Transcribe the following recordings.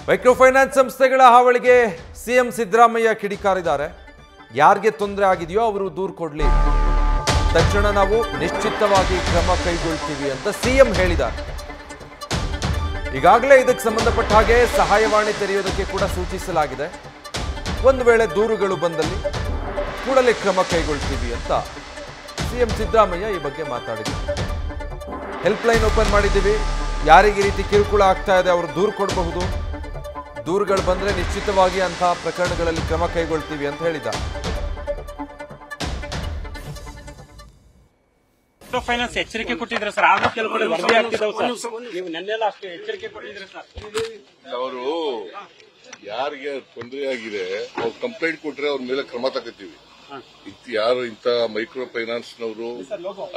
Microfinance ಸಂಸ್ಥೆಗಳ ಹಾವಳಿಗೆ CM Siddaramaiah ಕಿಡಿಕಾರಿದ್ದಾರೆ. ಯಾರಿಗೆ ತೊಂದರೆ ಆಗಿದೆಯೋ ಅವರು ದೂರು ಕೊಡಲಿ, ತಕ್ಷಣ ನಾವು ನಿಶ್ಚಿತವಾಗಿ ಕ್ರಮ ಕೈಗೊಳ್ತೀವಿ ಅಂತ ಸಿಎಂ ಹೇಳಿದ್ದಾರೆ. ಈಗಾಗಲೇ ಇದಕ್ಕೆ ಸಂಬಂಧಪಟ್ಟ ಹಾಗೆ ಸಹಾಯವಾಣಿ ತೆರೆಯೋದಕ್ಕೆ ಕೂಡ ಸೂಚಿಸಲಾಗಿದೆ. ಒಂದು ವೇಳೆ ದೂರುಗಳು ಬಂದಲ್ಲಿ ಕೂಡಲೇ ಕ್ರಮ ಕೈಗೊಳ್ತೀವಿ ಅಂತ ಸಿಎಂ ಸಿದ್ದರಾಮಯ್ಯ ಈ ಬಗ್ಗೆ ಮಾತಾಡಿದ್ದಾರೆ. ಹೆಲ್ಪ್ಲೈನ್ ಓಪನ್ ಮಾಡಿದ್ದೀವಿ, ಯಾರಿಗೆ ಈ ರೀತಿ ಕಿರುಕುಳ ಆಗ್ತಾ ಇದೆ ಅವರು ದೂರು ಕೊಡಬಹುದು, ದೂರುಗಳು ಬಂದರೆ ನಿಶ್ಚಿತವಾಗಿ ಅಂತಹ ಪ್ರಕರಣಗಳಲ್ಲಿ ಕ್ರಮ ಕೈಗೊಳ್ತೀವಿ ಅಂತ ಹೇಳಿದ್ದಾರೆ. ಫೈನಾನ್ಸ್ ಎಚ್ಚರಿಕೆ ಕೊಟ್ಟಿದ್ರೆ ಸರ್, ಆಗ ಕೆಲವು ಕಡೆ ವರದಿ ಆಗ್ತಿದ್ದಾವೆ ಸರ್. ನೀವು ನೆನ್ನೆಲ್ಲ ಅಷ್ಟು ಎಚ್ಚರಿಕೆ ಕೊಟ್ಟಿದ್ರೆ ಸರ್. ಅವರು ಯಾರಿಗೆ ತೊಂದರೆ ಆಗಿದೆ ಅವ್ರು ಕಂಪ್ಲೇಂಟ್ ಕೊಟ್ರೆ ಅವ್ರ ಮೇಲೆ ಕ್ರಮ ತಗೋತೀವಿ. ಯಾರು ಇಂತ ಮೈಕ್ರೋ ಫೈನಾನ್ಸ್ ನವರು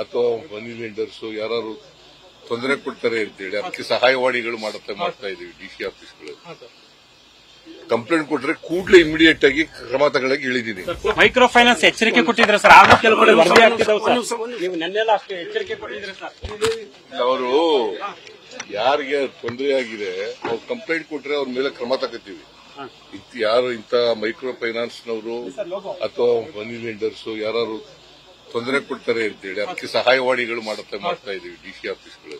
ಅಥವಾ ಮನಿ ಲೆಂಡರ್ಸ್ ಯಾರು ತೊಂದರೆ ಕೊಡ್ತಾರೆ ಅಂತೇಳಿ ಅದಕ್ಕೆ ಸಹಾಯವಾಣಿಗಳು ಮಾಡ್ತಾ ಇದೀವಿ. ಡಿಸಿ ಆಫೀಸ್ಗಳು ಕಂಪ್ಲೇಂಟ್ ಕೊಟ್ರೆ ಕೂಡಲೇ ಇಮಿಡಿಯೇಟ್ ಆಗಿ ಕ್ರಮ ತಗೊಳ್ಳಕ್ಕೆ ಹೇಳಿದೀನಿ. ಮೈಕ್ರೋ ಫೈನಾನ್ಸ್ ಎಚ್ಚರಿಕೆ ಕೊಟ್ಟಿದ್ರೆ ಸರ್, ಆಗ ಕೆಲವು ಕಡೆ ವರದಿ ಆಗ್ತಿದ್ದಾವೆ ಸರ್. ನೀವು ನೆನ್ನೆಲ್ಲ ಅಷ್ಟು ಎಚ್ಚರಿಕೆ ಕೊಟ್ಟಿದ್ರೆ ಸರ್. ಅವರು ಯಾರಿಗೆ ತೊಂದರೆ ಆಗಿದೆ ಅವ್ರು ಕಂಪ್ಲೇಂಟ್ ಕೊಟ್ರೆ ಅವ್ರ ಮೇಲೆ ಕ್ರಮ ತಗೋತೀವಿ. ಯಾರು ಇಂತ ಮೈಕ್ರೋ ಫೈನಾನ್ಸ್ ನವರು ಅಥವಾ ಮನಿ ಲೆಂಡರ್ಸ್ ಯಾರು ತೊಂದರೆ ಕೊಡ್ತಾರೆ ಅಂತೇಳಿ ಅದಕ್ಕೆ ಸಹಾಯವಾಣಿಗಳು ಮಾಡ್ತಾ ಇದೀವಿ. ಡಿಸಿ ಆಫೀಸ್ಗಳು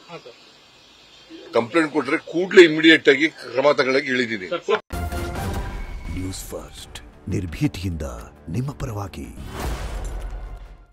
ಕಂಪ್ಲೇಂಟ್ ಕೊಟ್ರೆ ಕೂಡಲೇ ಇಮಿಡಿಯೇಟ್ ಆಗಿ ಕ್ರಮ ತಗೊಳ್ಳಕ್ಕೆ ಹೇಳಿದೀನಿ. ನ್ಯೂಸ್ ಫಸ್ಟ್ ನಿರ್ಭೀತಿಯಿಂದ ನಿಮ್ಮ ಪರವಾಗಿ.